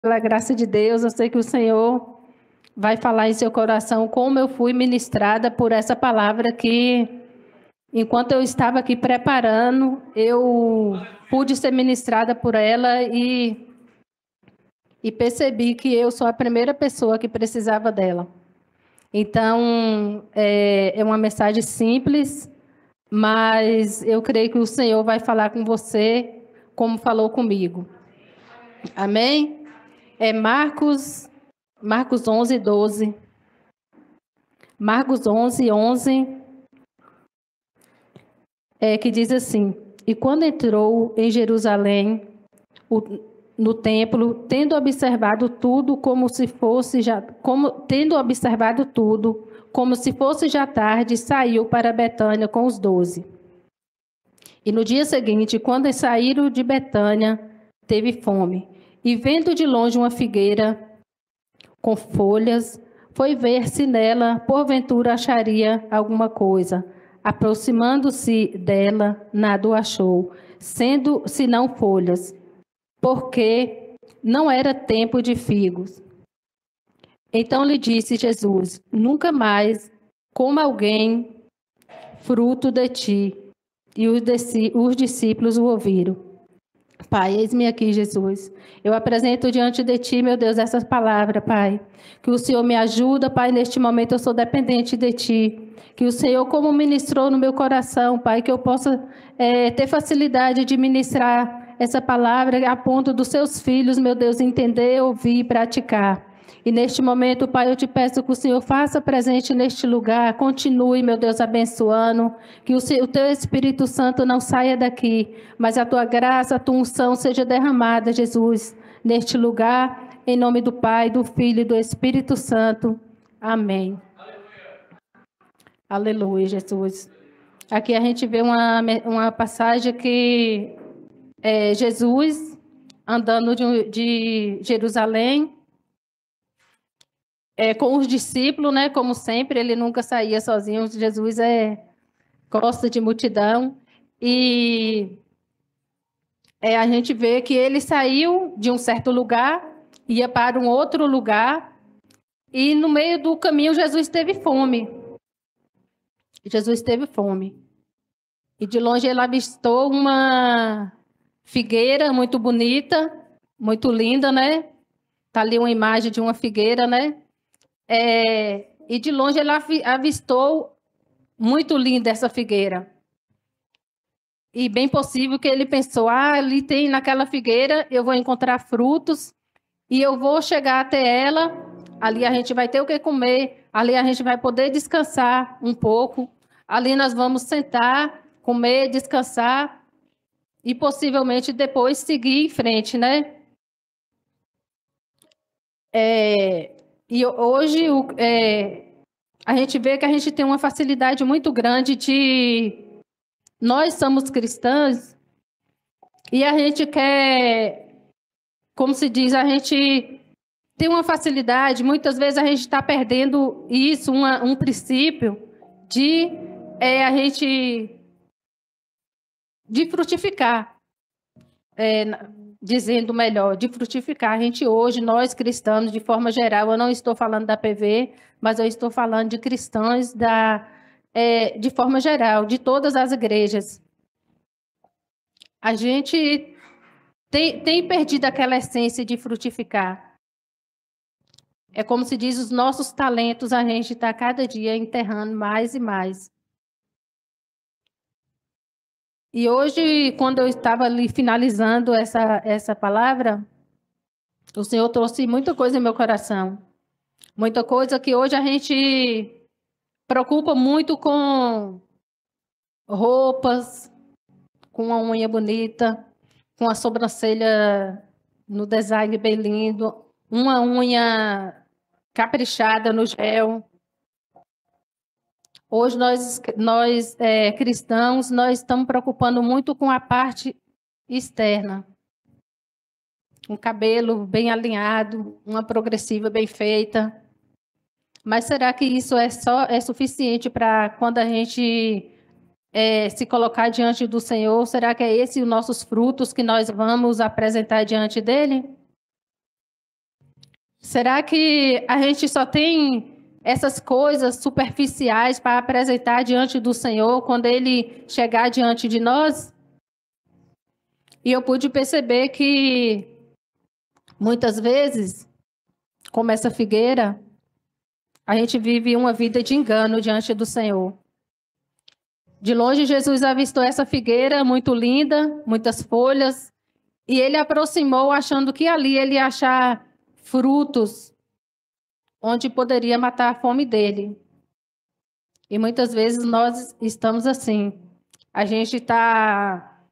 pela graça de Deus, eu sei que o Senhor vai falar em seu coração como eu fui ministrada por essa palavra que, enquanto eu estava aqui preparando, eu pude ser ministrada por ela e percebi que eu sou a primeira pessoa que precisava dela. Então, é uma mensagem simples, mas eu creio que o Senhor vai falar com você como falou comigo. Amém? É Marcos 11, 12. Marcos 11, 11, que diz assim: E quando entrou em Jerusalém, no templo, tendo observado tudo como se fosse já tarde, saiu para Betânia com os 12. E no dia seguinte, quando saíram de Betânia, teve fome. E vendo de longe uma figueira com folhas, foi ver se nela, porventura, acharia alguma coisa. Aproximando-se dela, nada o achou, sendo senão folhas, porque não era tempo de figos. Então lhe disse Jesus: Nunca mais coma alguém fruto de ti. E os discípulos o ouviram. Pai, eis-me aqui, Jesus. Eu apresento diante de ti, meu Deus, essas palavras, Pai. Que o Senhor me ajuda, Pai, neste momento eu sou dependente de ti. Que o Senhor, como ministrou no meu coração, Pai, que eu possa ter facilidade de ministrar essa palavra a ponto dos seus filhos, meu Deus, entender, ouvir e praticar. E neste momento, Pai, eu te peço que o Senhor faça presente neste lugar, continue, meu Deus, abençoando, que o teu Espírito Santo não saia daqui, mas a tua graça, a tua unção seja derramada, Jesus, neste lugar, em nome do Pai, do Filho e do Espírito Santo. Amém. Aleluia, Jesus. Aqui a gente vê uma passagem que Jesus andando de Jerusalém, com os discípulos, né? Como sempre, ele nunca saía sozinho. Jesus gosta de multidão. E a gente vê que ele saiu de um certo lugar, ia para um outro lugar, e no meio do caminho Jesus teve fome. Jesus teve fome. E de longe ele avistou uma figueira muito bonita, muito linda, né? Está ali uma imagem de uma figueira, né? E de longe ele avistou muito linda essa figueira. E bem possível que ele pensou, ali tem naquela figueira, eu vou encontrar frutos e eu vou chegar até ela, ali a gente vai ter o que comer, ali a gente vai poder descansar um pouco, ali nós vamos sentar, comer, descansar e possivelmente depois seguir em frente, né? E hoje a gente vê que a gente tem uma facilidade muito grande de... Nós somos cristãs e a gente quer, como se diz, a gente tem uma facilidade, muitas vezes a gente está perdendo isso, um princípio de a gente de frutificar, dizendo melhor, de frutificar. A gente hoje, nós cristãos, de forma geral, eu não estou falando da PV, mas eu estou falando de cristãos de forma geral, de todas as igrejas. A gente tem perdido aquela essência de frutificar. É como se diz, os nossos talentos a gente está cada dia enterrando mais e mais. E hoje, quando eu estava ali finalizando essa palavra, o Senhor trouxe muita coisa em meu coração. Muita coisa que hoje a gente preocupa muito com roupas, com uma unha bonita, com a sobrancelha no design bem lindo, uma unha caprichada no gel. Hoje nós cristãos, nós estamos preocupando muito com a parte externa. Um cabelo bem alinhado, uma progressiva bem feita. Mas será que isso é suficiente para quando a gente se colocar diante do Senhor? Será que é esse os nossos frutos que nós vamos apresentar diante dele? Será que a gente só tem essas coisas superficiais para apresentar diante do Senhor quando Ele chegar diante de nós? E eu pude perceber que muitas vezes, como essa figueira, a gente vive uma vida de engano diante do Senhor. De longe, Jesus avistou essa figueira muito linda, muitas folhas, e ele aproximou achando que ali ele ia achar frutos onde poderia matar a fome dele. E muitas vezes nós estamos assim. A gente está,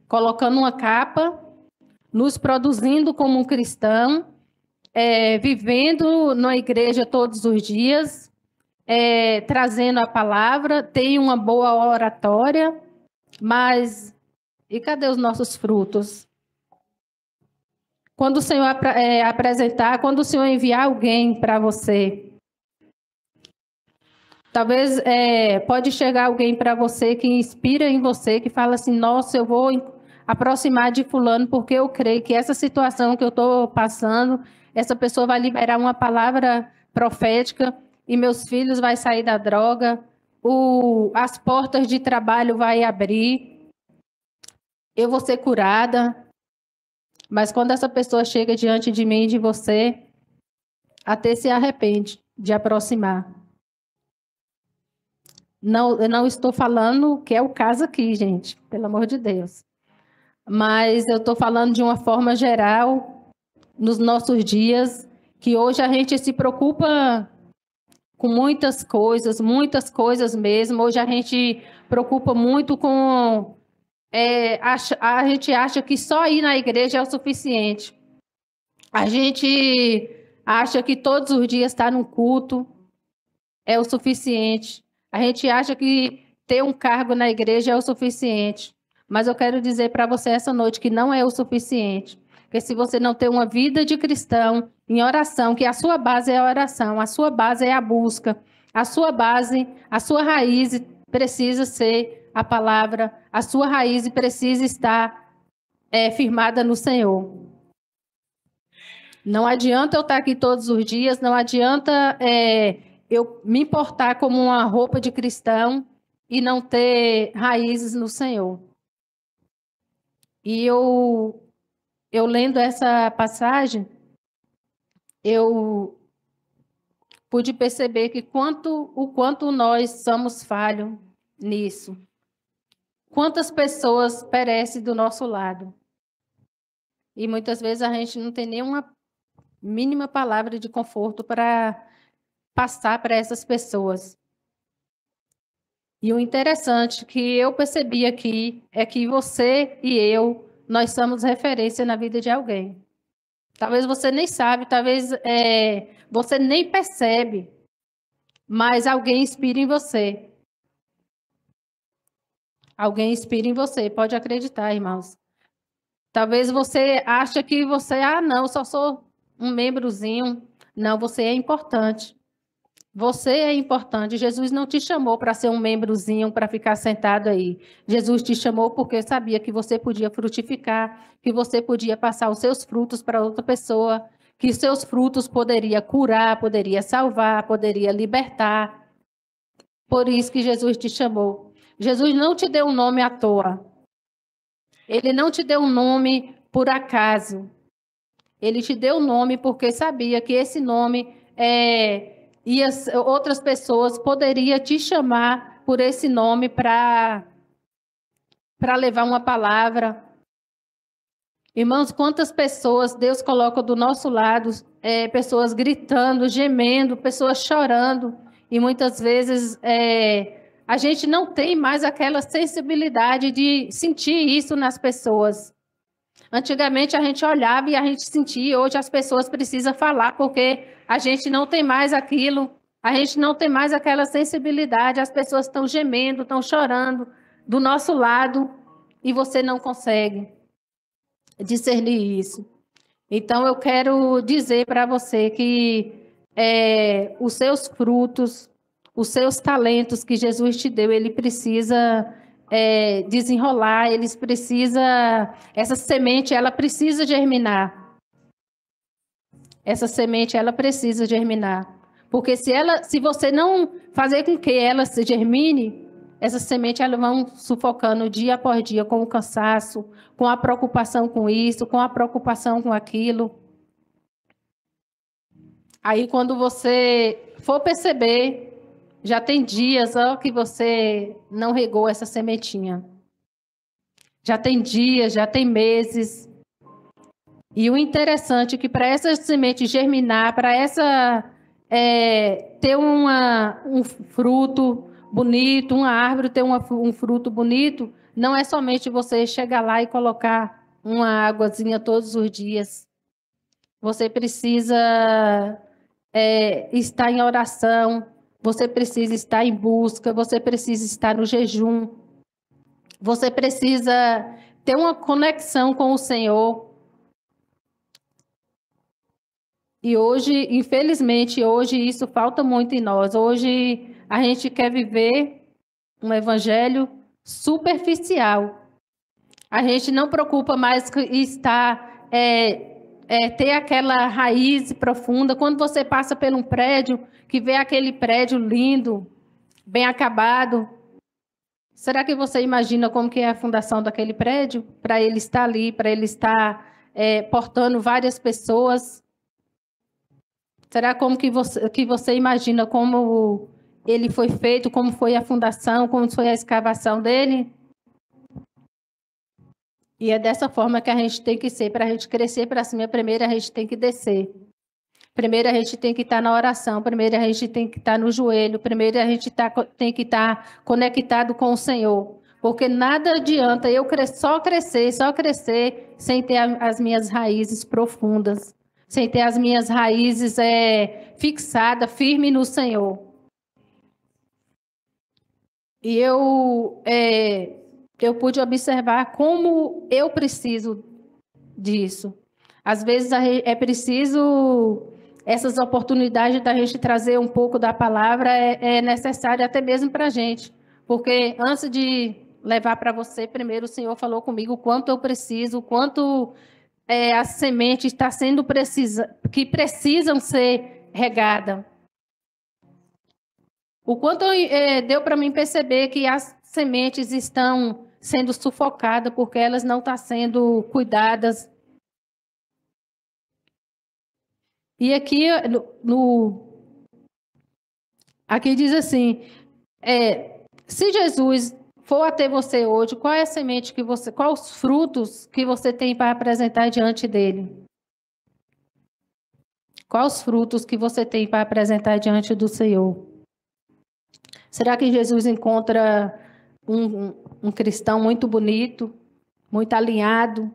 colocando uma capa, nos produzindo como um cristão, vivendo na igreja todos os dias, trazendo a palavra, tem uma boa oratória, mas e cadê os nossos frutos? Quando o Senhor apresentar, quando o Senhor enviar alguém para você, talvez pode chegar alguém para você que inspira em você, que fala assim, nossa, eu vou aproximar de fulano porque eu creio que essa situação que eu estou passando, essa pessoa vai liberar uma palavra profética e meus filhos vão sair da droga, as portas de trabalho vão abrir, eu vou ser curada. Mas quando essa pessoa chega diante de mim e de você, até se arrepende de aproximar. Não, eu não estou falando que é o caso aqui, gente, pelo amor de Deus. Mas eu estou falando de uma forma geral, nos nossos dias, que hoje a gente se preocupa com muitas coisas mesmo. Hoje a gente preocupa muito com... a gente acha que só ir na igreja é o suficiente. A gente acha que todos os dias estar num culto é o suficiente. A gente acha que ter um cargo na igreja é o suficiente. Mas eu quero dizer para você essa noite que não é o suficiente. Porque se você não tem uma vida de cristão em oração, que a sua base é a oração, a sua base é a busca, a sua base, a sua raiz precisa ser a palavra, a sua raiz precisa estar firmada no Senhor. Não adianta eu estar aqui todos os dias, não adianta eu me importar como uma roupa de cristão e não ter raízes no Senhor. E eu lendo essa passagem, eu pude perceber que o quanto nós somos falhos nisso. Quantas pessoas perecem do nosso lado. E muitas vezes a gente não tem nenhuma mínima palavra de conforto para passar para essas pessoas. E o interessante que eu percebi aqui é que você e eu, nós somos referência na vida de alguém. Talvez você nem sabe, talvez você nem percebe, mas alguém inspira em você. Alguém inspira em você, pode acreditar, irmãos. Talvez você ache que você, não, eu só sou um membrozinho. Não, você é importante. Você é importante. Jesus não te chamou para ser um membrozinho, para ficar sentado aí. Jesus te chamou porque sabia que você podia frutificar, que você podia passar os seus frutos para outra pessoa, que seus frutos poderia curar, poderia salvar, poderia libertar. Por isso que Jesus te chamou. Jesus não te deu um nome à toa. Ele não te deu um nome por acaso. Ele te deu um nome porque sabia que esse nome e outras pessoas poderiam te chamar por esse nome para levar uma palavra. Irmãos, quantas pessoas Deus coloca do nosso lado, pessoas gritando, gemendo, pessoas chorando, e muitas vezes a gente não tem mais aquela sensibilidade de sentir isso nas pessoas. Antigamente a gente olhava e a gente sentia, hoje as pessoas precisam falar, porque a gente não tem mais aquilo, a gente não tem mais aquela sensibilidade, as pessoas estão gemendo, estão chorando do nosso lado e você não consegue discernir isso. Então eu quero dizer para você que os seus frutos, os seus talentos que Jesus te deu, ele precisa desenrolar, essa semente ela precisa germinar. essa semente ela precisa germinar. Porque se você não fazer com que ela se germine, essa semente ela vão sufocando dia após dia com o cansaço, com a preocupação com isso, com a preocupação com aquilo. Aí quando você for perceber, já tem dias que você não regou essa sementinha. Já tem dias, já tem meses. E o interessante é que para essa semente germinar, para essa ter um fruto bonito, uma árvore ter um fruto bonito, não é somente você chegar lá e colocar uma águazinha todos os dias. Você precisa estar em oração, você precisa estar em busca, você precisa estar no jejum, você precisa ter uma conexão com o Senhor. E hoje, infelizmente, hoje isso falta muito em nós. Hoje a gente quer viver um evangelho superficial. A gente não preocupa mais estar ter aquela raiz profunda. Quando você passa por um prédio, que vê aquele prédio lindo, bem acabado, será que você imagina como que é a fundação daquele prédio? Para ele estar ali, para ele estar portando várias pessoas. Será que você imagina como ele foi feito, como foi a fundação, como foi a escavação dele? E é dessa forma que a gente tem que ser. Para a gente crescer para cima, primeiro a gente tem que descer. Primeiro a gente tem que estar na oração. Primeiro a gente tem que estar no joelho. Primeiro a gente tem que estar conectado com o Senhor. Porque nada adianta eu só crescer sem ter as minhas raízes profundas. Sem ter as minhas raízes fixadas, firmes no Senhor. E eu pude observar como eu preciso disso. Às vezes é preciso essas oportunidades da gente trazer um pouco da palavra é necessário até mesmo para a gente. Porque antes de levar para você, primeiro o Senhor falou comigo o quanto eu preciso, o quanto as sementes que precisam ser regadas. O quanto deu para mim perceber que as sementes estão sendo sufocadas porque elas não estão sendo cuidadas. E aqui, aqui diz assim, se Jesus for até você hoje, qual é a semente quais os frutos que você tem para apresentar diante dele? Quais os frutos que você tem para apresentar diante do Senhor? Será que Jesus encontra um cristão muito bonito, muito alinhado,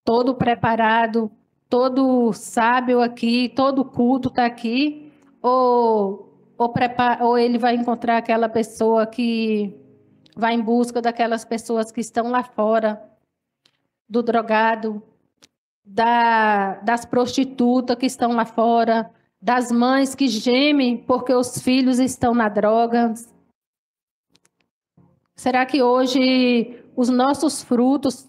todo preparado, todo sábio aqui, todo culto está aqui? Ou ele vai encontrar aquela pessoa que vai em busca daquelas pessoas que estão lá fora, do drogado, das prostitutas que estão lá fora, das mães que gemem porque os filhos estão na droga? Será que hoje os nossos frutos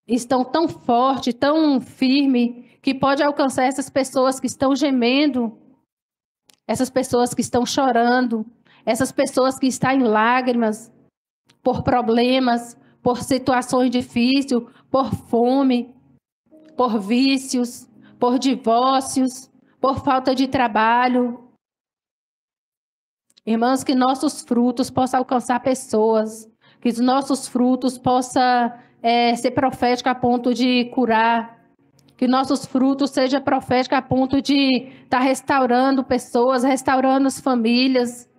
estão tão fortes, tão firmes, que pode alcançar essas pessoas que estão gemendo, essas pessoas que estão chorando, essas pessoas que estão em lágrimas por problemas, por situações difíceis, por fome, por vícios, por divórcios, por falta de trabalho? Irmãos, que nossos frutos possam alcançar pessoas, que os nossos frutos possam ser proféticos a ponto de curar, que nossos frutos sejam proféticos a ponto de estar restaurando pessoas, restaurando as famílias.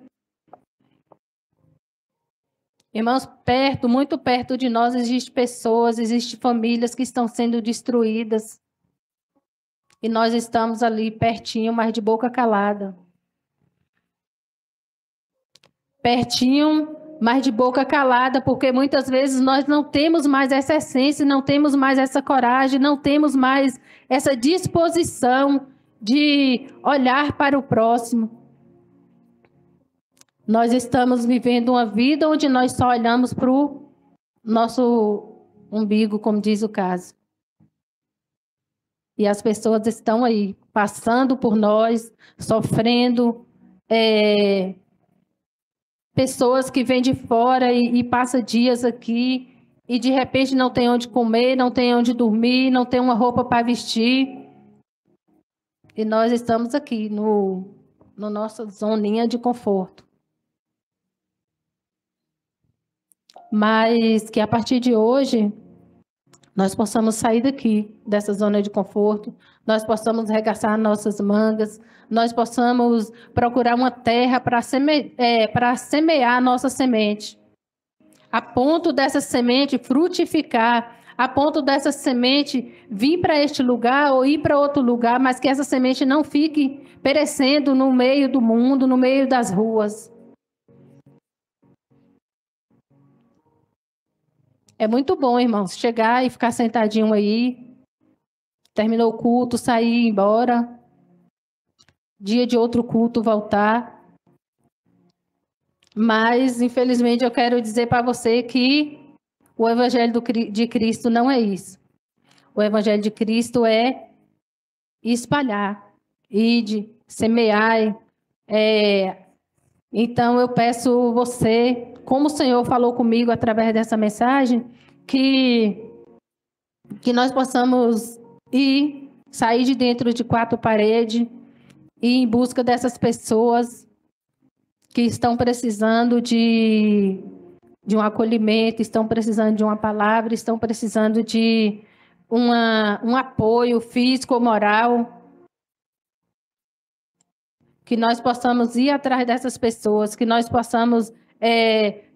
Irmãos, muito perto de nós existem pessoas, existem famílias que estão sendo destruídas. E nós estamos ali pertinho, mas de boca calada. Pertinho, mas de boca calada, porque muitas vezes nós não temos mais essa essência, não temos mais essa coragem, não temos mais essa disposição de olhar para o próximo. Nós estamos vivendo uma vida onde nós só olhamos para o nosso umbigo, como diz o caso. E as pessoas estão aí, passando por nós, sofrendo. Pessoas que vêm de fora e passam dias aqui e de repente não tem onde comer, não tem onde dormir, não tem uma roupa para vestir. E nós estamos aqui no nossa zoninha de conforto. Mas que a partir de hoje nós possamos sair daqui, dessa zona de conforto, nós possamos arregaçar nossas mangas, nós possamos procurar uma terra para semear a nossa semente, a ponto dessa semente frutificar, a ponto dessa semente vir para este lugar ou ir para outro lugar, mas que essa semente não fique perecendo no meio do mundo, no meio das ruas. É muito bom, irmãos, chegar e ficar sentadinho aí, terminou o culto, sair e ir embora, dia de outro culto voltar. Mas, infelizmente, eu quero dizer para você que o Evangelho de Cristo não é isso. O Evangelho de Cristo é espalhar, ide, semear. Então, eu peço você, como o Senhor falou comigo através dessa mensagem, que nós possamos ir, sair de dentro de quatro paredes, ir em busca dessas pessoas que estão precisando de um acolhimento, estão precisando de uma palavra, estão precisando de um apoio físico ou moral. Que nós possamos ir atrás dessas pessoas, que nós possamos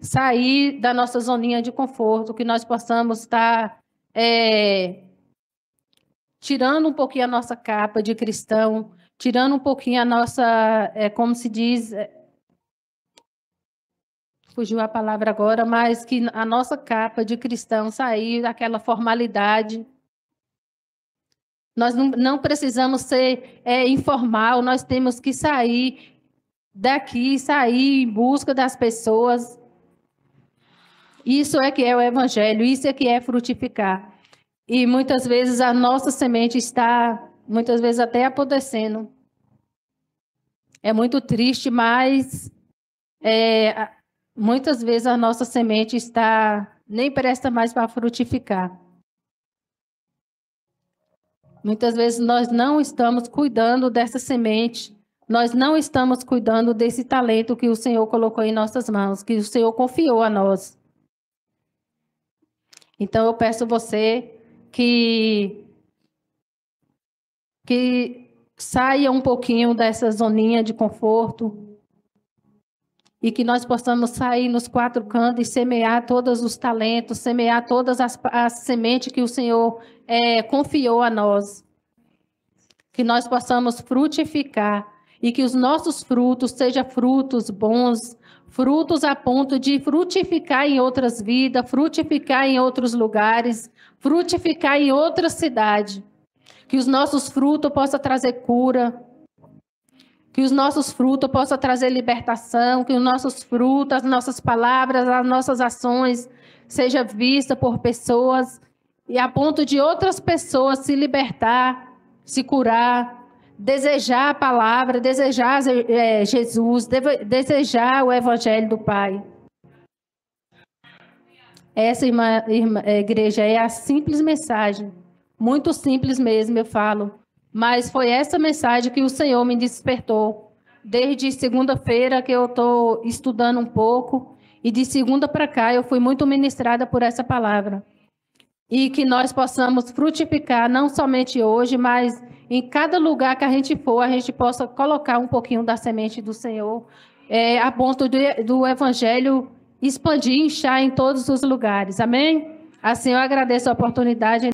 sair da nossa zoninha de conforto, que nós possamos estar tirando um pouquinho a nossa capa de cristão, tirando um pouquinho a nossa, como se diz, fugiu a palavra agora, mas que a nossa capa de cristão sair daquela formalidade. Nós não precisamos ser informal, nós temos que sair daqui, sair em busca das pessoas. Isso é que é o Evangelho, isso é que é frutificar. E muitas vezes a nossa semente está, muitas vezes até apodrecendo. É muito triste, mas muitas vezes a nossa semente está, nem presta mais para frutificar. Muitas vezes nós não estamos cuidando dessa semente, nós não estamos cuidando desse talento que o Senhor colocou em nossas mãos, que o Senhor confiou a nós. Então eu peço a você que saia um pouquinho dessa zoninha de conforto e que nós possamos sair nos quatro cantos e semear todos os talentos, semear todas as sementes que o Senhor confiou a nós. Que nós possamos frutificar e que os nossos frutos sejam frutos bons, frutos a ponto de frutificar em outras vidas, frutificar em outros lugares, frutificar em outra cidade. Que os nossos frutos possam trazer cura, que os nossos frutos possam trazer libertação, que os nossos frutos, as nossas palavras, as nossas ações sejam vistas por pessoas e a ponto de outras pessoas se libertar, se curar, desejar a palavra, desejar Jesus, desejar o Evangelho do Pai. Essa, igreja, é a simples mensagem, muito simples mesmo, eu falo, mas foi essa mensagem que o Senhor me despertou. Desde segunda-feira que eu estou estudando um pouco, e de segunda para cá eu fui muito ministrada por essa palavra. E que nós possamos frutificar, não somente hoje, mas em cada lugar que a gente for, a gente possa colocar um pouquinho da semente do Senhor, a ponto do Evangelho expandir, inchar em todos os lugares. Amém? Assim eu agradeço a oportunidade.